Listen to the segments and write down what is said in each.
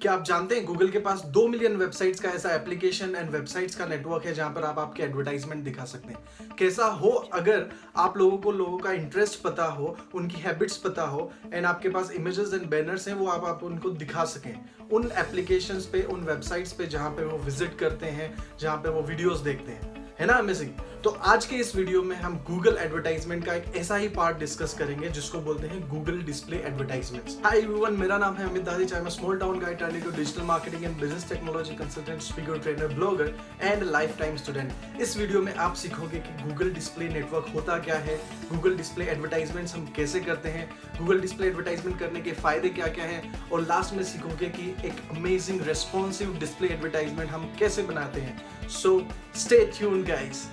क्या आप जानते हैं गूगल के पास 2 मिलियन वेबसाइट्स का ऐसा एप्लीकेशन एंड वेबसाइट्स का नेटवर्क है जहां पर आप आपके एडवर्टाइजमेंट दिखा सकते हैं। कैसा हो अगर आप लोगों का इंटरेस्ट पता हो, उनकी हैबिट्स पता हो एंड आपके पास इमेजेस एंड बैनर्स हैं वो आप उनको दिखा सकें उन एप्लीकेशंस पे, उन वेबसाइट्स पे जहां पे वो विजिट करते हैं, जहां पे वो वीडियोस देखते हैं, है ना अमेजिंग। तो आज के इस वीडियो में हम गूगल एडवर्टाइजमेंट का एक ऐसा ही पार्ट डिस्कस करेंगे जिसको बोलते हैं Google display advertisements. Hi everyone, मेरा नाम है Amit Dadhich. I am a small town guy turning to digital marketing and business technology consultant, speaker, trainer, blogger and life time student. इस वीडियो में आप सीखोगे कि गूगल डिस्प्ले नेटवर्क होता क्या है, गूगल डिस्प्ले एडवर्टाइजमेंट्स हम कैसे करते हैं, गूगल डिस्प्ले एडवर्टाइजमेंट करने के फायदे क्या क्या हैं, और लास्ट में सीखोगे कि एक अमेजिंग रेस्पॉन्सिव डिस्प्ले एडवर्टाइजमेंट हम कैसे बनाते हैं। So stay tuned guys.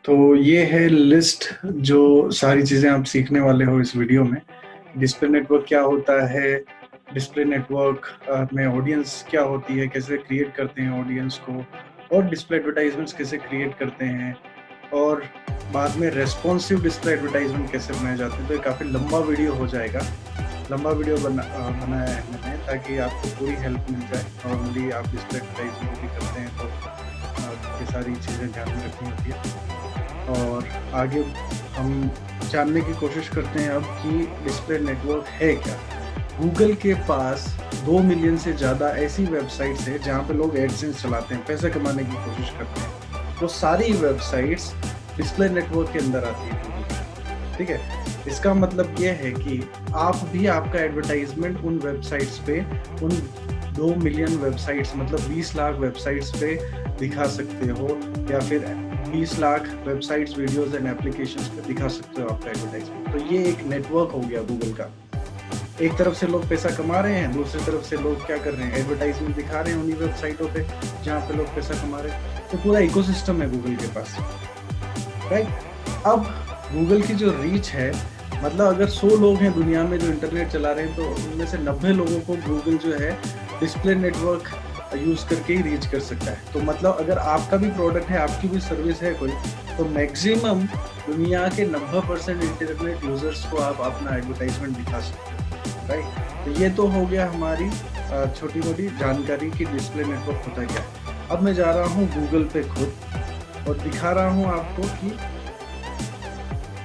तो ये है लिस्ट जो सारी चीज़ें आप सीखने वाले हो इस वीडियो में। डिस्प्ले नेटवर्क क्या होता है, डिस्प्ले नेटवर्क में ऑडियंस क्या होती है, कैसे क्रिएट करते हैं ऑडियंस को, और डिस्प्ले एडवर्टाइजमेंट्स कैसे क्रिएट करते हैं, और बाद में रेस्पॉन्सिव डिस्प्ले एडवर्टाइजमेंट कैसे बनाए जाते हैं। तो ये काफ़ी लंबा वीडियो हो जाएगा। लंबा वीडियो बनाया है मैंने ताकि आपको पूरी हेल्प मिल जाए। नॉर्मली आप डिस्प्ले एडवर्टाइजमेंट भी करते हैं तो ये सारी चीज़ें ध्यान में रखनी होती है। और आगे हम जानने की कोशिश करते हैं अब कि डिस्प्ले नेटवर्क है क्या। गूगल के पास 2 मिलियन से ज़्यादा ऐसी वेबसाइट्स हैं जहाँ पे लोग एडसेंस चलाते हैं, पैसे कमाने की कोशिश करते हैं। वो सारी वेबसाइट्स डिस्प्ले नेटवर्क के अंदर आती है गूगल की, ठीक है। इसका मतलब ये है कि आप भी आपका एडवर्टाइजमेंट उन वेबसाइट्स पे, उन 2 मिलियन वेबसाइट्स मतलब 20 लाख वेबसाइट्स पे दिखा सकते हो, या फिर 20 lakh websites, videos and applications पे दिखा सकते हो आपका एडवर्टाइजमेंट। तो ये एक नेटवर्क हो गया गूगल का। एक तरफ से लोग पैसा कमा रहे हैं, दूसरी तरफ से लोग क्या कर रहे हैं, एडवर्टाइजमेंट दिखा रहे हैं उन्हीं वेबसाइटों पे जहाँ पे लोग पैसा कमा रहे हैं। तो पूरा इकोसिस्टम है गूगल के पास, राइट। अब गूगल की जो रीच है, मतलब अगर 100 लोग हैं दुनिया में जो इंटरनेट चला रहे हैं, तो उनमें से 90 लोगों को गूगल जो है डिस्प्ले नेटवर्क यूज करके ही रीच कर सकता है। तो मतलब अगर आपका भी प्रोडक्ट है, आपकी भी सर्विस है कोई, तो मैक्सिमम दुनिया के 90% इंटरनेट यूजर्स को आप अपना एडवर्टाइजमेंट दिखा सकते हो, राइट। तो ये तो हो गया हमारी छोटी मोटी जानकारी की डिस्प्ले नेटवर्क होता क्या है। अब मैं जा रहा हूँ गूगल पे खुद और दिखा रहा हूँ आपको कि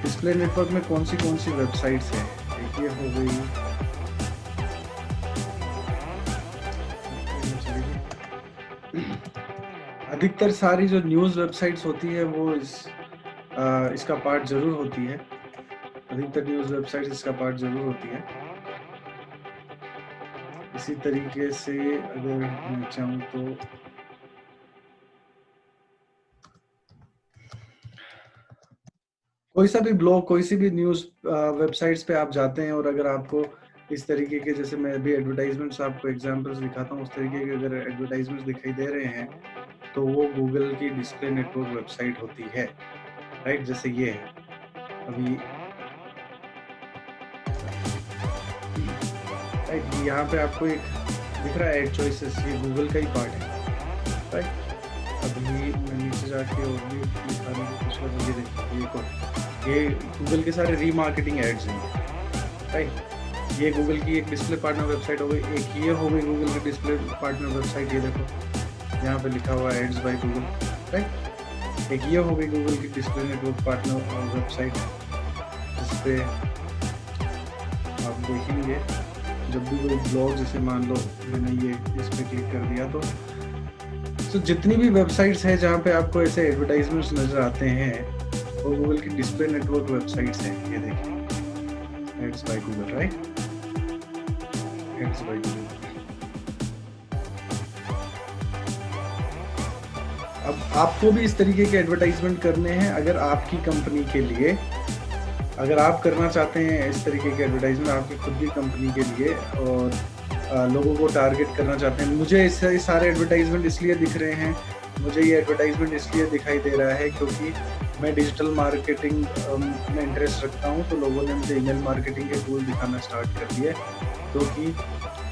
डिस्प्ले नेटवर्क में कौन सी वेबसाइट्स हैं। एक ये हो गई, अधिकतर सारी जो न्यूज़ वेबसाइट्स होती है वो इसका पार्ट जरूर होती है। अधिकतर न्यूज़ वेबसाइट्स इसका पार्ट जरूर होती है। इसी तरीके से अगर मैं चाहूँ तो कोई सा भी ब्लॉग, कोई सी भी न्यूज़ वेबसाइट्स पे आप जाते हैं और अगर आपको इस तरीके के, जैसे मैं अभी एडवर्टाइजमेंट्स आपको एग्जांपल्स दिखाता हूँ, उस तरीके के अगर एडवर्टाइजमेंट्स दिखाई दे रहे हैं तो वो गूगल की डिस्प्ले नेटवर्क वेबसाइट होती है, राइट। जैसे ये है, अभी राइट, यहाँ पे आपको एक दिख रहा है एड चॉइसेस, ये गूगल का ही पार्ट है, राइट। अभी मैं नीचे जाके और भी दिखाने की कोशिश करूँ, ये देखिए, ये गूगल के सारे रीमार्केटिंग एड्स हैं, राइट। ये गूगल की एक डिस्प्ले पार्टनर वेबसाइट हो गई, एक ये हो गई गूगल की डिस्प्ले पार्टनर वेबसाइट। ये देखो यहाँ पे लिखा हुआ है एड्स बाय गूगल, राइट। एक ये हो गई गूगल की डिस्प्ले नेटवर्क पार्टनर वेबसाइट, जिसपे आप देखेंगे जब भी कोई ब्लॉग, जैसे मान लो मैंने ये इस पर क्लिक कर दिया तो जितनी भी वेबसाइट्स हैं जहाँ पे आपको ऐसे एडवर्टाइजमेंट्स नजर आते हैं वो गूगल की डिस्प्ले नेटवर्क वेबसाइट्स हैं। ये देखिए, ads by Google, right, ads by Google. अब आपको भी इस तरीके के एडवर्टाइजमेंट करने हैं अगर आपकी कंपनी के लिए, अगर आप करना चाहते हैं इस तरीके के एडवर्टाइजमेंट आपकी खुद की कंपनी के लिए और लोगों को टारगेट करना चाहते हैं। मुझे इस सारे एडवर्टाइजमेंट इसलिए दिख रहे हैं, मुझे ये एडवर्टाइजमेंट इसलिए दिखाई दे रहा है क्योंकि मैं डिजिटल मार्केटिंग में इंटरेस्ट रखता हूँ। तो लोगों ने मुझे ईमेल मार्केटिंग के टूल दिखाना स्टार्ट कर दिए, क्योंकि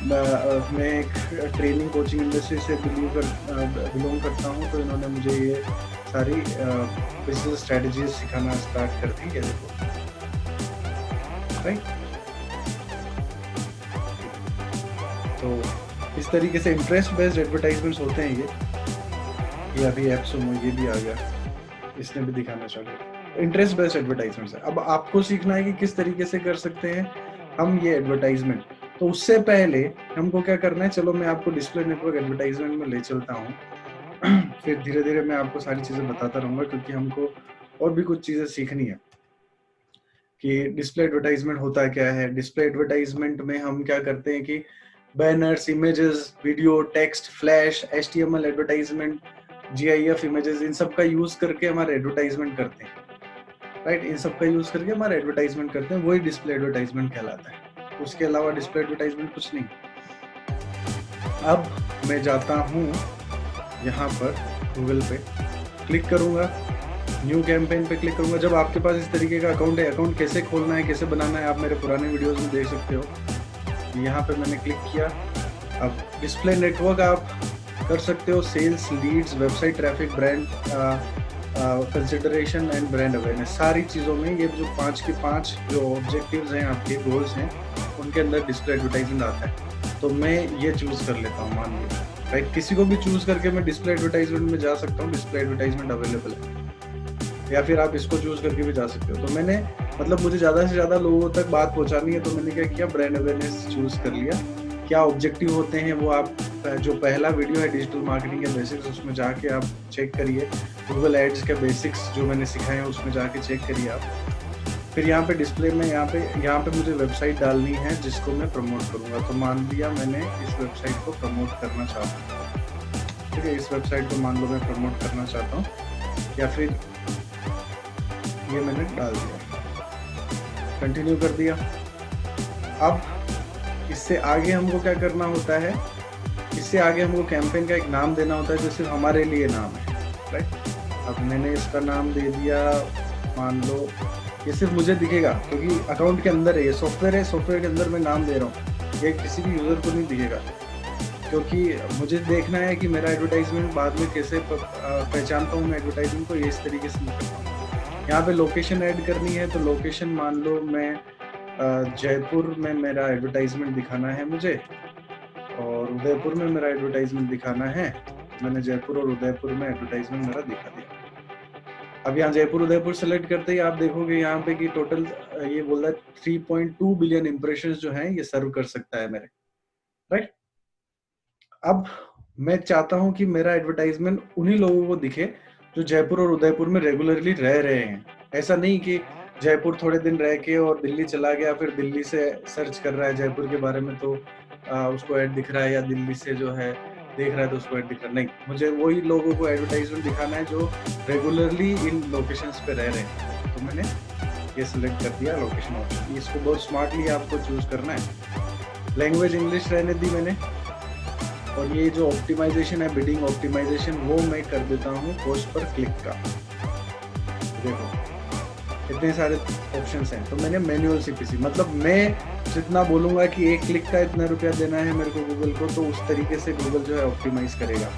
मैं एक ट्रेनिंग कोचिंग इंडस्ट्री से बिलोंग करता हूँ। तो इन्होंने मुझे ये सारी बिजनेस स्ट्रेटजीज सिखाना स्टार्ट कर दी है, देखो, राइट। तो इस तरीके से इंटरेस्ट बेस्ड एडवर्टाइजमेंट्स होते हैं ये अभी एप्सोमो ये भी आ गया, इसने भी दिखाना चालू। इंटरेस्ट बेस्ड एडवर्टाइजमेंट्स है। अब आपको सीखना है कि किस तरीके से कर सकते हैं हम ये एडवर्टाइजमेंट। तो उससे पहले हमको क्या करना है, चलो मैं आपको डिस्प्ले नेटवर्क एडवर्टाइजमेंट में ले चलता हूँ। फिर धीरे धीरे मैं आपको सारी चीजें बताता रहूंगा, क्योंकि हमको और भी कुछ चीजें सीखनी है कि डिस्प्ले एडवर्टाइजमेंट होता क्या है। डिस्प्ले एडवर्टाइजमेंट में हम क्या करते हैं कि banners, images, video, text, flash, HTML advertisement, GIF images, इन सब का यूज करके हमारे एडवर्टाइजमेंट करते हैं, राइट। इन सब का यूज करके हमारा एडवर्टाइजमेंट करते हैं, वही डिस्प्ले एडवर्टाइजमेंट कहलाता है। उसके अलावा डिस्प्ले एडवर्टाइजमेंट कुछ नहीं। अब मैं जाता हूँ यहाँ पर गूगल पे, क्लिक करूंगा, न्यू कैंपेन पे क्लिक करूंगा। जब आपके पास इस तरीके का अकाउंट है, अकाउंट कैसे खोलना है, कैसे बनाना है, आप मेरे पुराने वीडियोस में देख सकते हो। यहाँ पे मैंने क्लिक किया। अब डिस्प्ले नेटवर्क आप कर सकते हो, sales, leads, website traffic, brand consideration and brand awareness, सारी चीज़ों में ये जो 5 के 5 जो ऑब्जेक्टिव्स हैं, आपके गोल्स हैं, उनके अंदर डिस्प्ले एडवर्टाइजमेंट आता है। तो मैं ये चूज कर लेता हूँ, मान लीजिए, राइट। किसी को भी चूज करके मैं डिस्प्ले एडवर्टाइजमेंट में जा सकता हूँ, डिस्प्ले एडवर्टाइजमेंट अवेलेबल है, या फिर आप इसको चूज करके भी जा सकते हो। तो मैंने मतलब मुझे ज़्यादा से ज़्यादा लोगों तक बात पहुंचानी है, तो मैंने क्या किया, ब्रांड अवेयरनेस चूज कर लिया। क्या ऑब्जेक्टिव होते हैं वो आप जो पहला वीडियो है डिजिटल मार्केटिंग के बेसिक्स, उसमें जाके आप चेक करिए। गूगल एड्स के बेसिक्स जो मैंने सिखाए हैं उसमें जाके चेक करिए आप। फिर यहाँ पे डिस्प्ले में यहाँ पे मुझे वेबसाइट डालनी है जिसको मैं प्रमोट करूँगा। तो मान लिया मैंने इस वेबसाइट को प्रमोट करना चाहता हूँ, ठीक है। इस वेबसाइट को मान लो मैं प्रमोट करना चाहता हूँ, या फिर ये मैंने डाल दिया, कंटिन्यू कर दिया। अब इससे आगे हमको क्या करना होता है, इससे आगे हमको कैंपेन का एक नाम देना होता है जो सिर्फ हमारे लिए नाम है, राइट। अब मैंने इसका नाम दे दिया, मान लो ये सिर्फ मुझे दिखेगा क्योंकि अकाउंट के अंदर है, ये सॉफ्टवेयर है, सॉफ्टवेयर के अंदर मैं नाम दे रहा हूँ, ये किसी भी यूजर को नहीं दिखेगा, क्योंकि मुझे देखना है कि मेरा एडवर्टाइजमेंट बाद में कैसे पहचानता हूँ मैं एडवर्टाइजमेंट को, ये इस तरीके से नहीं करता हूँ। यहाँ पे लोकेशन ऐड करनी है, तो लोकेशन मान लो मैं जयपुर में मेरा एडवर्टाइजमेंट दिखाना है मुझे, और उदयपुर में मेरा एडवर्टाइजमेंट दिखाना है। मैंने जयपुर और उदयपुर में एडवर्टाइजमेंट मेरा दिखा दिया। अब यहाँ जयपुर उदयपुर सेलेक्ट करते ही आप देखोगे यहाँ पे कि टोटल ये बोल रहा है 3.2 बिलियन इंप्रेशंस जो हैं ये सर्व कर सकता है मेरे, राइट। अब मैं चाहता हूँ कि मेरा एडवर्टाइजमेंट उन्हीं लोगों को दिखे जो जयपुर और उदयपुर में रेगुलरली रह रहे हैं। ऐसा नहीं कि जयपुर थोड़े दिन रह के और दिल्ली चला गया, फिर दिल्ली से सर्च कर रहा है जयपुर के बारे में तो उसको ऐड दिख रहा है, या दिल्ली से जो है देख रहा है तो उसको ऐड दिख रहा है। नहीं, मुझे वही लोगों को एडवर्टाइजमेंट दिखाना है जो रेगुलरली इन लोकेशंस पे रह रहे हैं। तो मैंने ये सिलेक्ट कर दिया लोकेशन ऑप्शन। इसको बहुत स्मार्टली आपको चूज करना है। लैंग्वेज इंग्लिश रहने दी मैंने, और ये जो ऑप्टिमाइजेशन है, बिडिंग ऑप्टिमाइजेशन, वो मैं कर देता हूँ पोस्ट पर क्लिक का। देखो इतने सारे ऑप्शंस हैं। तो मैंने मैन्युअल CPC, मतलब मैं जितना बोलूंगा कि एक क्लिक का इतना रुपया देना है मेरे को गूगल को, तो उस तरीके से गूगल जो है ऑप्टिमाइज करेगा।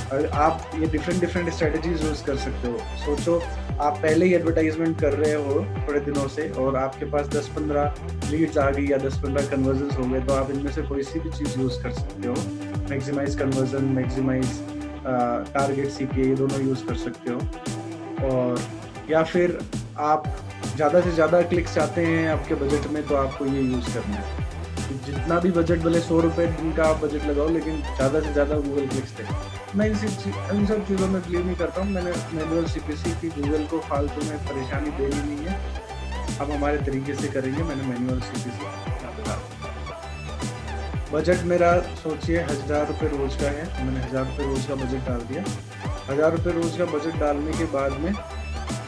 और आप ये डिफरेंट स्ट्रेटजीज यूज कर सकते हो। सोचो आप पहले ही एडवर्टाइजमेंट कर रहे हो थोड़े दिनों से, और आपके पास 10-15 लीड्स आ गई या 10-15 कन्वर्जन्स हो गए, तो आप इनमें से कोई सी भी चीज़ यूज कर सकते हो। Maximize conversion, maximize target CPA, ये दोनों यूज कर सकते हो। और या फिर आप ज़्यादा से ज़्यादा क्लिक्स चाहते हैं आपके बजट में, तो आपको ये यूज़ करना है। जितना भी बजट, भले 100 रुपये दिन का आप बजट लगाओ, लेकिन ज़्यादा से ज़्यादा गूगल क्लिक्स दें। मैं इन सब चीज़ों में बिलीव नहीं करता हूँ। मैंने मैनुअल CPC की गूगल को फालतू में परेशानी देनी नहीं है, हम हमारे तरीके से करेंगे। मैंने मैनुअल CPC यहाँ पे डाल। बजट मेरा सोचिए 1000 रुपये रोज का है, मैंने 1000 रुपये रोज का बजट डाल दिया। 1000 रुपये रोज का बजट डालने के बाद में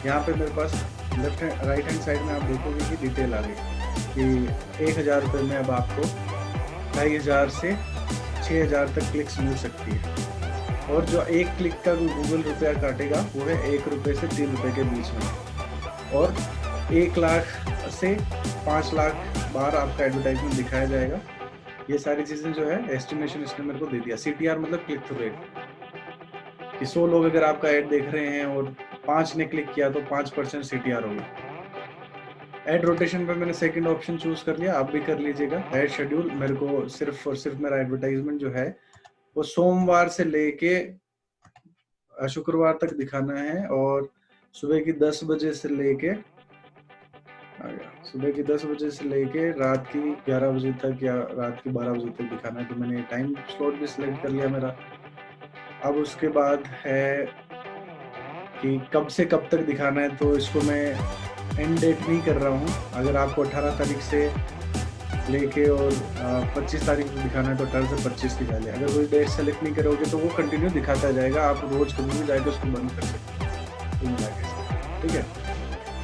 यहाँ पे मेरे पास राइट हैंड साइड में आप देखोगे कि डिटेल आ गई कि 1000 रुपये में अब आपको 2500 से 6000 तक क्लिक्स मिल सकती है। और जो एक क्लिक का गूगल रुपया काटेगा वो है 1 रुपये से 3 रुपये के बीच में। और 1 लाख से 5 लाख बार आपका एडवर्टाइजमेंट दिखाया जाएगा। ये सारी चीज़ें जो है एस्टिमेशन इसने मेरे को दे दिया। CTR मतलब क्लिक थ्रू रेट, कि 100 लोग अगर आपका ऐड देख रहे हैं और 5 ने क्लिक किया तो 5% CTR होगा। एड रोटेशन पे मैंने सेकंड ऑप्शन चूज कर लिया, आप भी कर लीजिएगा। एड शेड्यूल, मेरे को सिर्फ और सिर्फ मेरा एडवर्टाइजमेंट जो है वो सोमवार से लेके शुक्रवार तक दिखाना है, और सुबह की 10 बजे से लेके सुबह की 10 बजे से लेके रात की 11 बजे तक या रात की 12 बजे तक दिखाना है। तो मैंने टाइम स्लॉट भी सिलेक्ट कर लिया मेरा। अब उसके बाद है कि कब से कब तक दिखाना है, तो इसको मैं एंड डेट नहीं कर रहा हूँ। अगर आपको 18 तारीख से लेके और 25 तारीख को दिखाना है तो 18 से 25 दिखा लिया। अगर कोई डेट सेलेक्ट नहीं करोगे तो वो कंटिन्यू दिखाता जाएगा, आप रोज कभी भी जाके उसको बंद कर सकते हैं। ठीक है।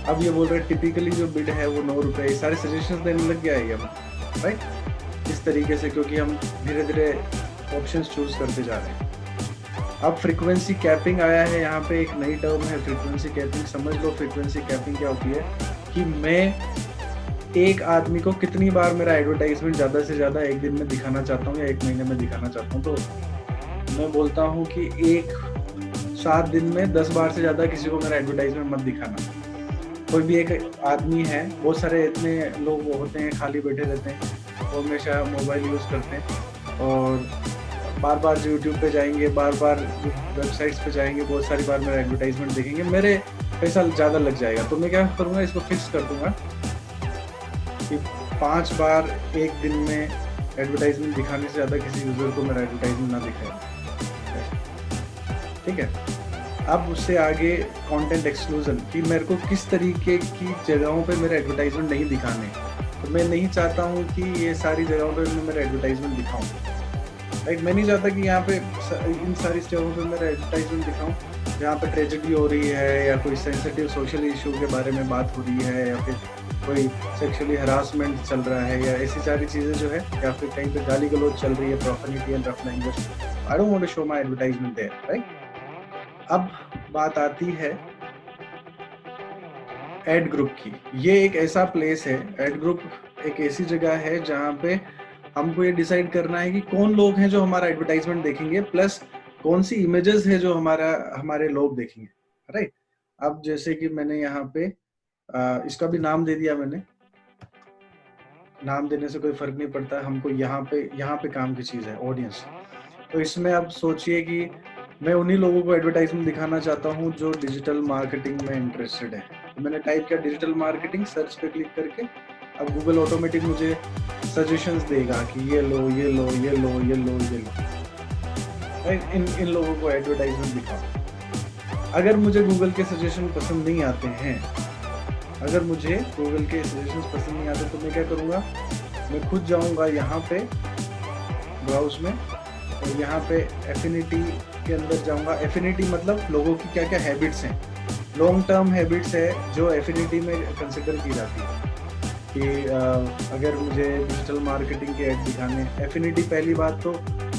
अब ये बोल रहे हैं टिपिकली जो बिड है वो 9 रुपये। सारे सजेशंस देने लग गया है हम, राइट, इस तरीके से, क्योंकि हम धीरे धीरे ऑप्शंस चूज करते जा रहे हैं। अब फ्रीक्वेंसी कैपिंग आया है, यहाँ पे एक नई टर्म है फ्रीक्वेंसी कैपिंग। समझ लो फ्रीक्वेंसी कैपिंग क्या होती है कि मैं एक आदमी को कितनी बार मेरा एडवर्टाइजमेंट ज़्यादा से ज़्यादा एक दिन में दिखाना चाहता हूँ या एक महीने में दिखाना चाहता हूँ। तो मैं बोलता हूँ कि एक 7 दिन में 10 बार से ज़्यादा किसी को मेरा एडवर्टाइजमेंट मत दिखाना। कोई भी एक आदमी है, बहुत सारे इतने लोग होते हैं खाली बैठे रहते हैं, वो हमेशा मोबाइल यूज़ करते हैं और बार बार यूट्यूब पे जाएंगे, बार बार वेबसाइट्स पे जाएंगे, बहुत सारी बार मेरा एडवर्टाइजमेंट देखेंगे, मेरे पैसा ज़्यादा लग जाएगा। तो मैं क्या करूँगा, इसको फिक्स कर दूंगा कि 5 बार एक दिन में एडवर्टाइजमेंट दिखाने से ज़्यादा किसी यूज़र को मेरा एडवर्टाइजमेंट ना दिखाएगा। ठीक है। अब उससे आगे कंटेंट एक्सक्लूजन, कि मेरे को किस तरीके की जगहों पे मेरे एडवर्टाइजमेंट नहीं दिखाने। तो मैं नहीं चाहता हूँ कि ये सारी जगहों पे मैं मेरा एडवर्टाइजमेंट दिखाऊँ, राइट। मैं नहीं चाहता कि यहाँ पे इन सारी जगहों पे मेरा एडवर्टाइजमेंट दिखाऊँ जहाँ पे ट्रेजेडी हो रही है या कोई सेंसिटिव सोशल इशू के बारे में बात हो रही है या फिर कोई सेक्सुअली हरासमेंट चल रहा है या ऐसी सारी चीज़ें जो है, या फिर कहीं पे गाली गलौज चल रही है, profanity and rough language. I don't want to show my advertisement there, right. अब बात आती है एड ग्रुप की। ये एक ऐसा प्लेस है, एड ग्रुप एक ऐसी जगह है जहाँ पे हमको ये डिसाइड करना है कि कौन लोग हैं जो हमारा एडवर्टाइजमेंट देखेंगे, प्लस कौन सी इमेजेस है जो हमारे लोग देखेंगे, राइट। अब जैसे कि मैंने यहाँ पे इसका भी नाम दे दिया मैंने। नाम देने से कोई फर्क नहीं पड़ता, हमको यहाँ पे काम की चीज़ है ऑडियंस। तो इसमें अब सोचिए कि मैं उन्हीं लोगों को एडवर्टाइजमेंट दिखाना चाहता हूँ जो डिजिटल मार्केटिंग में इंटरेस्टेड है। तो मैंने टाइप किया डिजिटल मार्केटिंग, सर्च पे क्लिक करके अब गूगल ऑटोमेटिक मुझे सजेशंस देगा कि ये लो ये लो ये लो ये लो ये लो, राइट। इन लोगों को एडवर्टाइजमेंट दिखाओ। अगर मुझे गूगल के सजेशन पसंद नहीं आते हैं, अगर मुझे गूगल के सजेशंस पसंद नहीं आते तो मैं क्या करूँगा, मैं खुद जाऊँगा यहाँ पे ब्राउज में और यहाँ पे एफिनिटी के अंदर जाऊँगा। एफिनिटी मतलब लोगों की क्या क्या हैबिट्स हैं, लॉन्ग टर्म हैबिट्स है जो एफिनिटी में कंसिडर की जाती है कि अगर मुझे डिजिटल मार्केटिंग के ऐड दिखाने। एफिनिटी, पहली बात तो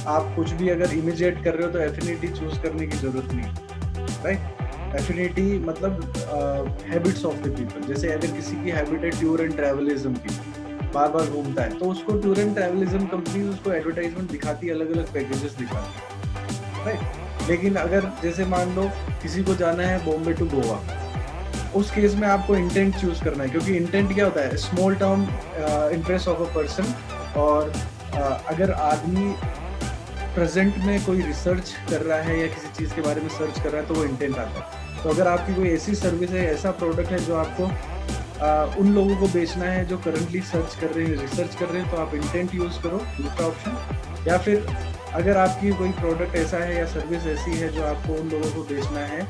आप कुछ भी अगर इमीडिएट कर रहे हो तो एफिनिटी चूज करने की जरूरत नहीं, राइट। एफिनिटी मतलब हैबिट्स ऑफ द पीपल। जैसे अगर किसी की हैबिट है टूर एंड ट्रैवलिज्म की, बार बार घूमता है, तो उसको टूर एंड ट्रैवलिज्म कंपनी उसको एडवर्टाइजमेंट दिखाती है, अलग अलग पैकेजेस दिखाती है, राइट। लेकिन अगर जैसे मान लो किसी को जाना है बॉम्बे टू गोवा, उस केस में आपको इंटेंट चूज करना है, क्योंकि इंटेंट क्या होता है, small term interest of a person. और अगर आदमी प्रेजेंट में कोई रिसर्च कर रहा है या किसी चीज़ के बारे में सर्च कर रहा है तो वो इंटेंट आता है। तो अगर आपकी कोई ऐसी सर्विस है, ऐसा प्रोडक्ट है जो आपको उन लोगों को बेचना है जो करंटली सर्च कर रहे हैं, रिसर्च कर रहे हैं, तो आप इंटेंट यूज़ करो, दूसरा ऑप्शन। या फिर अगर आपकी कोई प्रोडक्ट ऐसा है या सर्विस ऐसी है जो आपको उन लोगों को बेचना है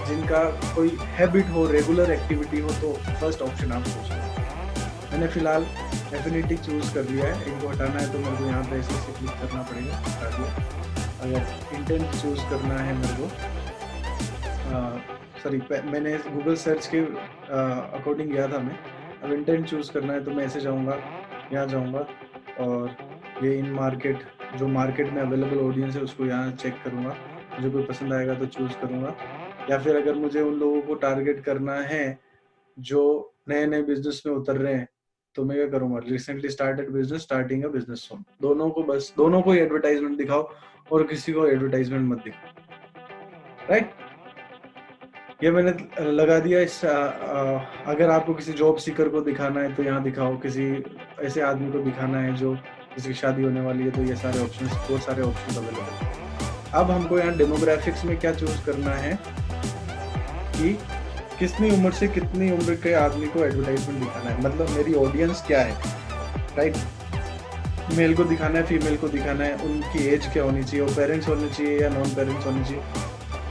जिनका कोई हैबिट हो, रेगुलर एक्टिविटी हो, तो फर्स्ट ऑप्शन आप चूज करो। मैंने फिलहाल एफिनिटी चूज कर लिया है। इनको हटाना है तो मेरे को यहाँ पे ऐसे से क्लिक करना पड़ेगा, हटा दिया। अगर इंटेंट चूज करना है मेरे को, सॉरी मैंने गूगल सर्च के अकॉर्डिंग गया था मैं। अब इंटेंट चूज करना है तो मैं ऐसे जाऊँगा, यहाँ जाऊँगा और ये इन मार्केट, जो मार्केट में अवेलेबल ऑडियंस है उसको यहाँ चेक करूँगा, मुझे कोई पसंद आएगा तो चूज करूँगा। या फिर अगर मुझे उन लोगों को टारगेट करना है जो नए नए बिजनेस में उतर रहे हैं, तो मैं क्या करूँगा, recently started business, starting a business soon, दोनों को बस, दोनों को एडवर्टाइजमेंट दिखाओ और किसी को एडवर्टाइजमेंट मत दिखाओ, राइट। ये मैंने लगा दिया। अगर आपको किसी जॉब सीकर को दिखाना है तो यहाँ दिखाओ, किसी ऐसे आदमी को दिखाना है जो जिसकी शादी होने वाली है तो ये सारे ऑप्शंस, बहुत सारे ऑप्शंस अवेलेबल हैं। अब हमको यहाँ डेमोग्राफिक्स में क्या चूज करना है कि कितनी उम्र से कितनी उम्र के आदमी को एडवर्टाइजमेंट दिखाना है, मतलब मेरी ऑडियंस क्या है, राइट। मेल को दिखाना है, फीमेल को दिखाना है, उनकी एज क्या होनी चाहिए, वो पेरेंट्स होने चाहिए या नॉन पेरेंट्स होने चाहिए।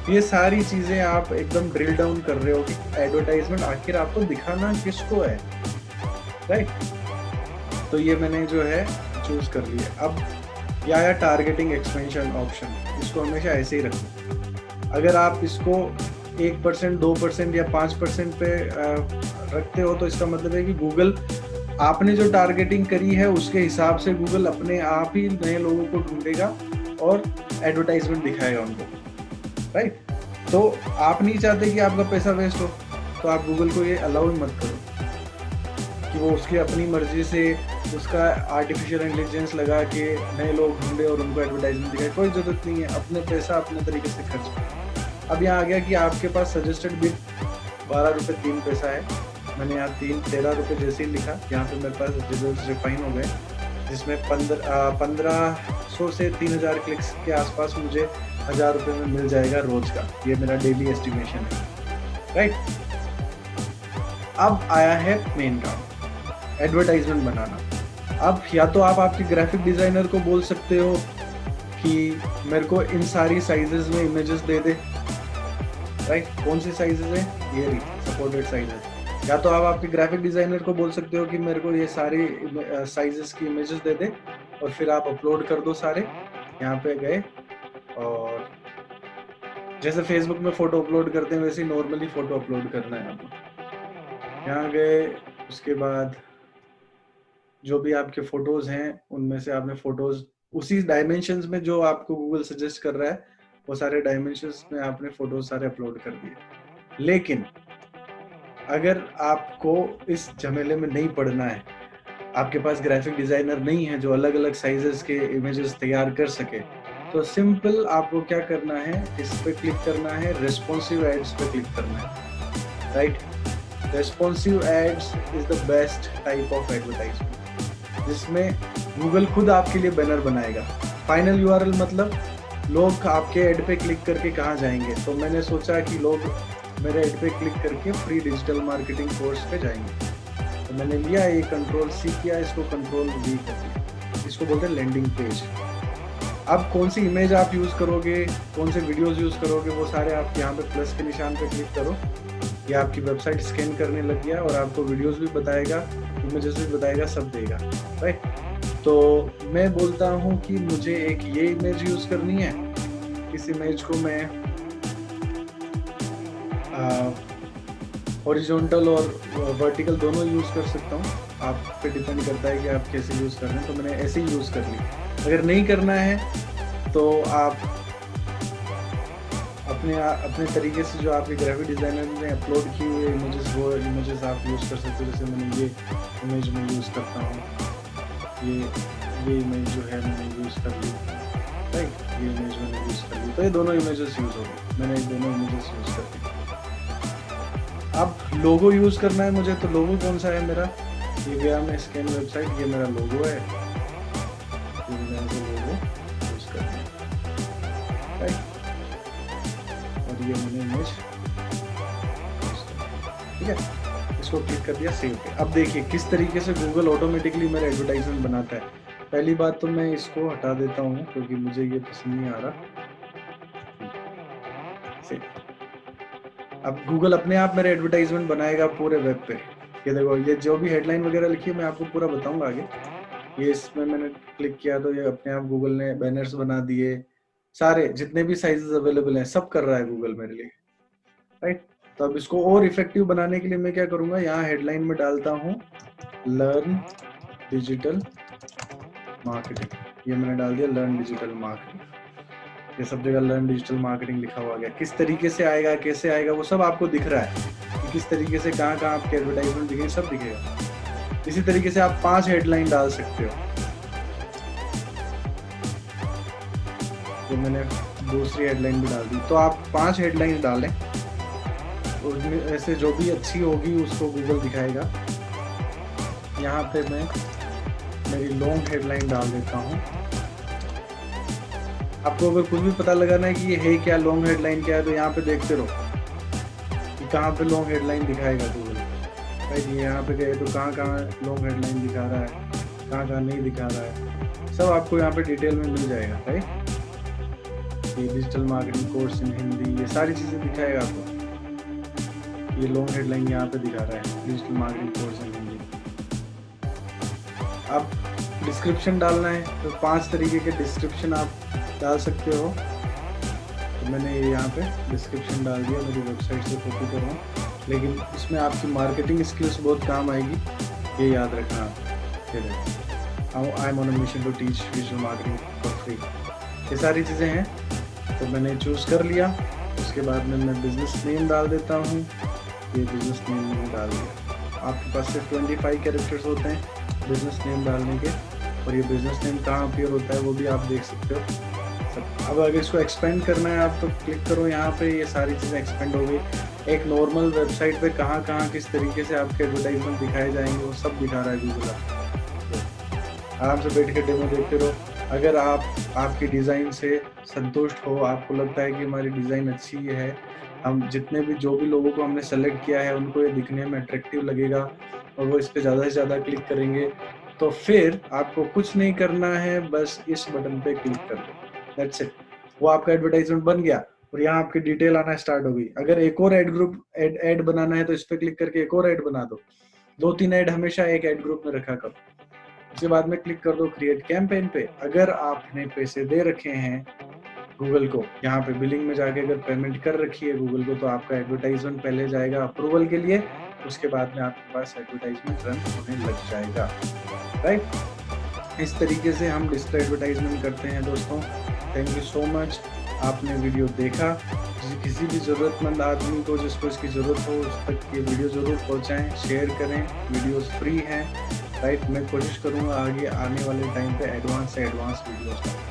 ये सारी चीज़ें आप एकदम ड्रिल डाउन कर रहे हो कि एडवर्टाइजमेंट आखिर आपको दिखाना किसको है, राइट। तो ये मैंने जो है चूज कर लिया। अब ये आया टारगेटिंग एक्सपेंशन ऑप्शन, इसको हमेशा ऐसे ही रखो। अगर आप इसको 1%, 2% या 5% पे रखते हो तो इसका मतलब है कि गूगल, आपने जो टारगेटिंग करी है उसके हिसाब से गूगल अपने आप ही नए लोगों को ढूंढेगा और एडवर्टाइजमेंट दिखाएगा उनको, राइट। तो आप नहीं चाहते कि आपका पैसा वेस्ट हो, तो आप गूगल को ये अलाउ मत करो कि वो उसकी अपनी मर्जी से उसका आर्टिफिशियल इंटेलिजेंस लगा के नए लोग ढूंढे और उनको एडवर्टाइजमेंट दिखाए। कोई ज़रूरत नहीं है, अपने पैसा अपने तरीके से खर्च करो। अब यहाँ आ गया कि आपके पास सजेस्टेड बिड 12 रुपये 3 पैसा है। मैंने यहाँ 13 रुपये जैसे ही लिखा, यहाँ पे मेरे पास रिजल्ट रिफाइन हो गए, जिसमें 1500 से 3000 क्लिक्स के आसपास मुझे 1000 रुपये में मिल जाएगा रोज का। ये मेरा डेली एस्टिमेशन है, राइट। अब आया है मेन काम, एडवर्टाइजमेंट बनाना। अब या तो आप आपके ग्राफिक डिजाइनर को बोल सकते हो कि मेरे को इन सारी साइजेस में इमेजेस दे दे, राइट। कौन सी साइजेस है, ये रही सपोर्टेड साइजेस। या तो आप आपके ग्राफिक डिजाइनर को बोल सकते हो कि मेरे को ये सारी साइजेस की इमेजेस दे दे, और फिर आप अपलोड कर दो सारे। यहाँ पे गए और जैसे फेसबुक में फोटो अपलोड करते हैं वैसे ही नॉर्मली फोटो अपलोड करना है आपको। यहाँ गए, उसके बाद जो भी आपके फोटोज हैं उनमें से आपने फोटोज उसी डायमेंशंस में जो आपको गूगल सजेस्ट कर रहा है, वो सारे डायमेंशंस में आपने फोटोज सारे अपलोड कर दिए। लेकिन अगर आपको इस झमेले में नहीं पड़ना है, आपके पास ग्राफिक डिजाइनर नहीं है जो अलग अलग साइजेस के इमेजेस तैयार कर सके, तो सिंपल आपको क्या करना है, इस पे क्लिक करना है, रेस्पॉन्सिव एड्स पे क्लिक करना है, right. Responsive ads is the best type of advertisement, जिसमें गूगल खुद आपके लिए बैनर बनाएगा। फाइनल यूआरएल मतलब लोग आपके एड पे क्लिक करके कहाँ जाएंगे। तो मैंने सोचा कि लोग मेरे एड पे क्लिक करके फ्री डिजिटल मार्केटिंग कोर्स पे जाएंगे, तो मैंने लिया ये Ctrl+C किया, इसको Ctrl+V कर दिया। इसको बोलते हैं लैंडिंग पेज। अब कौन सी इमेज आप यूज़ करोगे, कौन से वीडियोस यूज़ करोगे, वो सारे आप यहाँ पे प्लस के निशान पे क्लिक करो, ये आपकी वेबसाइट स्कैन करने लग गया और आपको वीडियोस भी बताएगा, इमेजेस भी बताएगा, सब देगा, राइट। तो मैं बोलता हूँ कि मुझे एक ये इमेज यूज़ करनी है। इस इमेज को मैं हॉरिजॉन्टल और वर्टिकल दोनों यूज़ कर सकता हूँ, आप पे डिपेंड करता है कि आप कैसे यूज़ कर रहे हैं। तो मैंने ऐसे ही यूज़ कर ली। अगर नहीं करना है तो आप अपने तरीके से जो आपके ग्राफिक डिज़ाइनर ने अपलोड की हुई इमेजेस, वो इमेजेस आप यूज़ कर सकते हो। जैसे मैंने ये इमेज में यूज़ करता हूँ, ये इमेज जो है मैंने यूज़ कर ली, राइट। ये इमेज मैंने यूज़ कर ली, तो ये दोनों इमेजेस यूज़ हो गई, मैंने दोनों इमेजेस यूज़ कर ली। अब लोगो यूज़ करना है मुझे, तो लोगो कौन सा है मेरा, ये गया मैं स्कैन वेबसाइट, ये मेरा लोगो है, मैंने लोगो यूज़ करना है, राइट। और ये मैंने इमेज यूज़ कर, ठीक है। इसको क्लिक कर दिया, सेव पे। अब देखिए किस तरीके से गूगल ऑटोमेटिकली मेरा एडवर्टाइजमेंट बनाता है। पहली बात तो मैं इसको हटा देता हूँ क्योंकि मुझे ये पसंद नहीं आ रहा। अब गूगल अपने आप मेरा एडवर्टाइजमेंट बनाएगा पूरे वेब पे। ये देखो, ये जो भी हेडलाइन वगैरह लिखी है मैं आपको पूरा बताऊंगा आगे। ये इसमें मैंने क्लिक किया तो ये अपने आप गूगल ने बैनर्स बना दिए, सारे जितने भी साइजेस अवेलेबल हैं सब कर रहा है गूगल मेरे लिए, राइट। तो अब इसको और इफेक्टिव बनाने के लिए मैं क्या करूंगा, यहाँ हेडलाइन में डालता हूँ लर्न डिजिटल मार्केटिंग। ये मैंने डाल दिया लर्न डिजिटल मार्केटिंग। ये सब जगह लर्न डिजिटल मार्केटिंग लिखा हुआ गया। किस तरीके से आएगा, कैसे आएगा, वो सब आपको दिख रहा है कि किस तरीके से कहाँ कहाँ आपके एडवर्टाइजमेंट दिखेंगे, सब दिखेगा। इसी तरीके से आप 5 हेडलाइन डाल सकते हो। तो मैंने दूसरी हेडलाइन भी डाल दी। तो आप 5 हेडलाइन डालें उनमें ऐसे जो भी अच्छी होगी उसको गूगल दिखाएगा। यहाँ पे मैं मेरी लॉन्ग हेडलाइन डाल देता हूँ। आपको अगर कुछ भी पता लगाना है कि ये है क्या, लॉन्ग हेडलाइन क्या है, तो यहाँ पे देखते रहो कि कहाँ पे लॉन्ग हेडलाइन दिखाएगा गूगल। राइट, ये यहाँ पे गए तो कहाँ कहाँ लॉन्ग हेडलाइन दिखा रहा है, कहाँ कहाँ नहीं दिखा रहा है, सब आपको यहाँ पे डिटेल में मिल जाएगा। राइट, ये digital marketing course in Hindi, ये सारी चीज़ें दिखाएगा आपको। ये लॉन्ग हेडलाइन यहाँ पे दिखा रहा है, digital marketing course in Hindi. आप डिस्क्रिप्शन डालना है तो 5 तरीके के डिस्क्रिप्शन आप डाल सकते हो। तो मैंने ये यहाँ पे डिस्क्रिप्शन डाल दिया, मेरी वेबसाइट से कॉपी कर रहा हूँ, लेकिन इसमें आपकी मार्केटिंग स्किल्स बहुत काम आएगी, ये याद रखना आप। I am on a mission to teach digital marketing for free, ये सारी चीज़ें हैं। तो मैंने चूज़ कर लिया, उसके बाद में मैं बिजनेस नेम डाल देता हूँ। ये बिजनेस नेम मैंने डाल दिया। आपके पास सिर्फ 25 कैरेक्टर्स होते हैं बिजनेस नेम डालने के, और ये बिजनेस नेम कहाँ अपीयर होता है वो भी आप देख सकते हो सब। अब अगर इसको एक्सपेंड करना है आप तो क्लिक करो यहाँ पे, ये सारी चीज़ें एक्सपेंड हो गई। एक नॉर्मल वेबसाइट पे कहाँ कहाँ किस तरीके से आपके एडवर्टाइजमेंट दिखाए जाएंगे वो सब दिखा रहा है गूगल आपको। आराम से बैठ के डेमो देखते रहो। अगर आपकी डिज़ाइन से संतुष्ट हो, आपको लगता है कि हमारी डिज़ाइन अच्छी है, हम जितने भी जो भी लोगों को हमने सेलेक्ट किया है उनको ये दिखने में अट्रैक्टिव लगेगा और वो इस पर ज़्यादा से ज़्यादा क्लिक करेंगे, तो फिर आपको कुछ नहीं करना है, बस इस बटन पे क्लिक कर दो, दैट्स इट। वो आपका एडवर्टाइजमेंट बन गया और यहाँ आपकी डिटेल आना स्टार्ट हो गई। अगर एक और ऐड बनाना है तो इस पर क्लिक करके एक और ऐड बना दो। 2-3 ऐड हमेशा एक ऐड ग्रुप में रखा करो। उसके बाद में क्लिक कर दो क्रिएट कैंपेन पे। अगर आपने पैसे दे रखे हैं गूगल को, यहाँ पे बिलिंग में जाके अगर पेमेंट कर रखी है गूगल को, तो आपका एडवर्टाइजमेंट पहले जाएगा अप्रूवल के लिए, उसके बाद में आपके पास एडवर्टाइजमेंट रन होने लग जाएगा। राइट, इस तरीके से हम डिजिटल एडवर्टाइजमेंट करते हैं दोस्तों। थैंक यू सो मच, आपने वीडियो देखा। किसी भी ज़रूरतमंद आदमी को जिसको इसकी ज़रूरत हो उस तक ये वीडियो ज़रूर पहुंचाएं, शेयर करें। वीडियोस फ्री हैं। राइट, मैं कोशिश करूँगा आगे आने वाले टाइम पे एडवांस से एडवांस वीडियोस